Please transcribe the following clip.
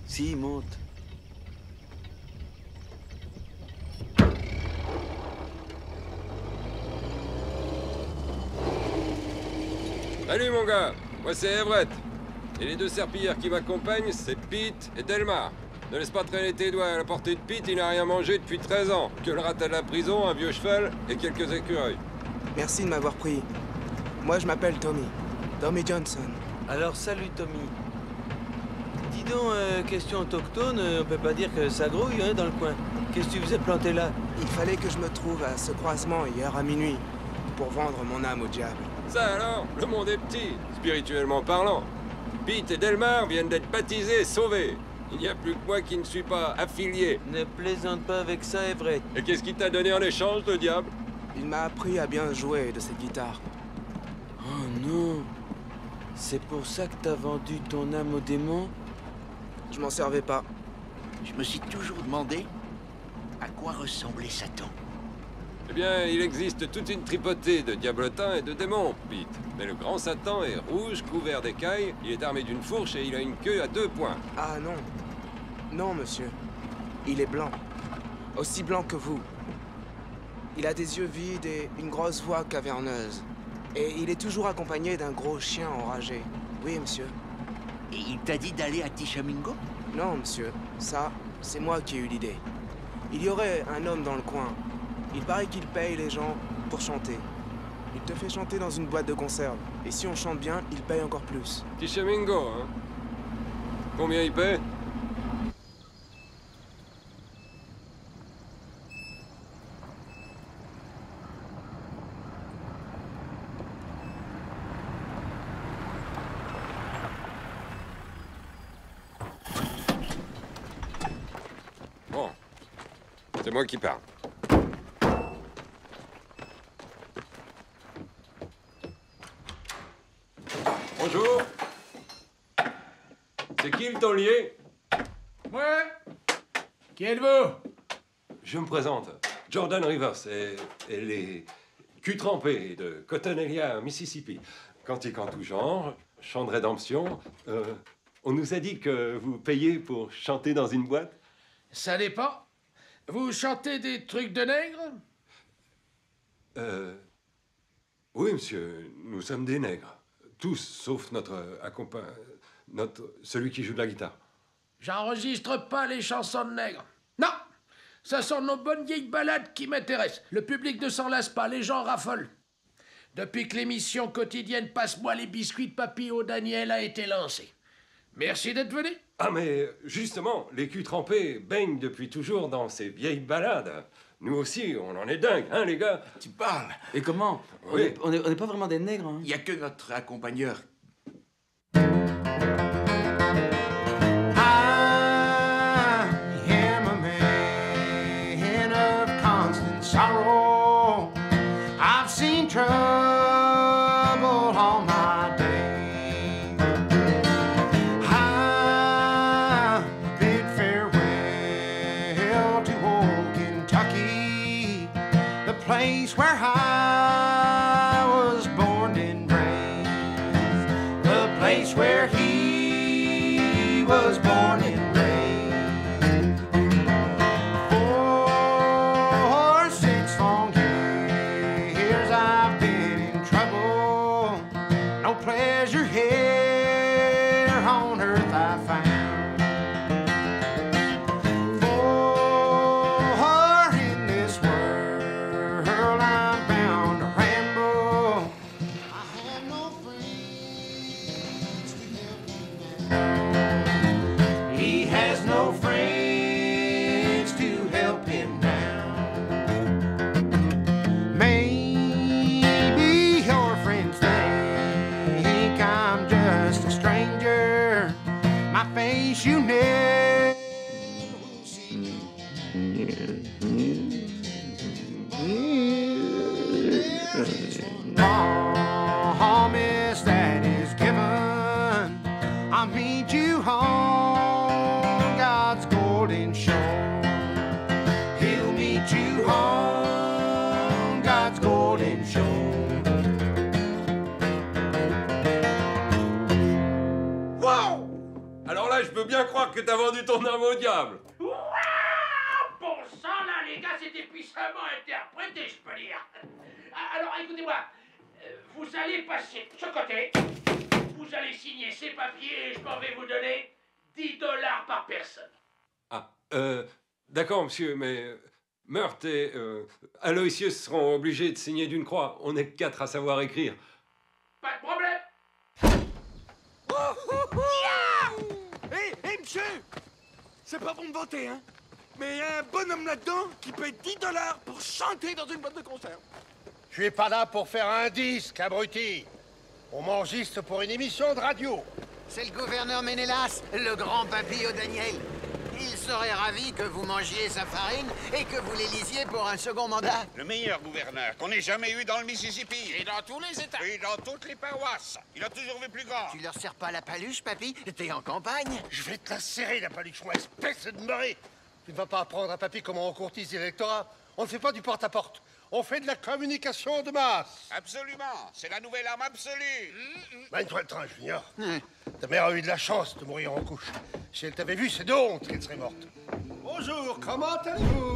Si, monte. Salut mon gars, moi c'est Everett. Et les deux serpillères qui m'accompagnent, c'est Pete et Delmar. Ne laisse pas traîner tes doigts à la portée de Pete, il n'a rien mangé depuis 13 ans. Que le rat à la prison, un vieux cheval et quelques écureuils. Merci de m'avoir pris. Moi, je m'appelle Tommy. Tommy Johnson. Alors, salut Tommy. Dis donc, question autochtone, on peut pas dire que ça grouille, hein, dans le coin. Qu'est-ce que tu faisais planter là? Il fallait que je me trouve à ce croisement hier à minuit pour vendre mon âme au diable. Ça alors, le monde est petit, spirituellement parlant. Pete et Delmar viennent d'être baptisés et sauvés. Il n'y a plus que moi qui ne suis pas affilié. Ne plaisante pas avec ça, Everett. Et qu'est-ce qu'il t'a donné en échange, le diable? Il m'a appris à bien jouer de cette guitare. Oh non. C'est pour ça que t'as vendu ton âme au démon? Je m'en servais pas. Je me suis toujours demandé à quoi ressemblait Satan. Eh bien, il existe toute une tripotée de diablotins et de démons, Pete. Mais le grand Satan est rouge, couvert d'écailles, il est armé d'une fourche et il a une queue à 2 points. Ah non. Non, monsieur. Il est blanc. Aussi blanc que vous. Il a des yeux vides et une grosse voix caverneuse. Et il est toujours accompagné d'un gros chien enragé. Oui, monsieur. Et il t'a dit d'aller à Tishomingo? Non, monsieur. Ça, c'est moi qui ai eu l'idée. Il y aurait un homme dans le coin. Il paraît qu'il paye les gens pour chanter. Il te fait chanter dans une boîte de conserve. Et si on chante bien, il paye encore plus. Tishomingo, hein? Combien il paie? Bon, c'est moi qui parle. Bonjour. C'est qui le taulier? Ouais. Qui êtes-vous? Je me présente. Jordan Rivers et les culs trempés de Cottonelia, Mississippi. Cantique en tout genre, chant de rédemption. On nous a dit que vous payez pour chanter dans une boîte. Ça dépend. Vous chantez des trucs de nègres? Oui, monsieur, nous sommes des nègres. Tous, sauf celui qui joue de la guitare. J'enregistre pas les chansons de nègres. Non! Ce sont nos bonnes vieilles ballades qui m'intéressent. Le public ne s'en lasse pas, les gens raffolent. Depuis que l'émission quotidienne Passe-moi les biscuits de Papy O'Daniel a été lancée. Merci d'être venu. Ah, mais justement, les culs trempés baignent depuis toujours dans ces vieilles ballades. Nous aussi, on en est dingue, hein, les gars? Tu parles? Et comment? Oui. On est pas vraiment des nègres, hein? Il n'y a que notre accompagneur. I am a man of constant sorrow. I've seen trouble all my day. I bid farewell to old Kentucky, the place where I was born and raised, the place where he was born and raised. For 6 long years I've been in trouble. No pleasure here on earth I found. For in this world I'm bound to ramble. I have no friends to help me now. He has no friends to help him now. Maybe your friends think I'm just a stranger. My face you never will see. Promise that is given. I'll meet you on God's golden shore. He'll meet you on God's golden shore. Whoa! Alors là, je peux bien croire que t'as vendu ton âme au diable. Ouah, bon sang, là, les gars, c'était puissamment interprété, je peux dire. Alors, écoutez-moi. Vous allez passer de ce côté. Vous allez signer ces papiers et je m'en vais vous donner $10 par personne. Ah, d'accord, monsieur, mais Meurthe et Aloysius seront obligés de signer d'une croix. On n'est que 4 à savoir écrire. Pas de problème. Hé, monsieur! C'est pas pour me vanter, hein? Mais il y a un bonhomme là-dedans qui paye $10 pour chanter dans une boîte de concert. Je suis pas là pour faire un disque, abruti. On m'enregistre pour une émission de radio. C'est le gouverneur Ménélas, le grand papillon Daniel. Il serait ravi que vous mangiez sa farine et que vous l'élisiez pour un second mandat. Le meilleur gouverneur qu'on ait jamais eu dans le Mississippi. Et dans tous les États. Et dans toutes les paroisses. Il a toujours vu plus grand. Tu leur sers pas la paluche, papy? T'es en campagne. Je vais te la serrer, la paluchon, espèce de marée. Tu ne vas pas apprendre à papy comment on courtise l'électorat. On ne fait pas du porte-à-porte. On fait de la communication de masse. Absolument. C'est la nouvelle arme absolue. Mène-toi le train, Junior. Ta mère a eu de la chance de mourir en couche. Si elle t'avait vu, c'est de honte qu'elle serait morte. Bonjour, comment allez-vous?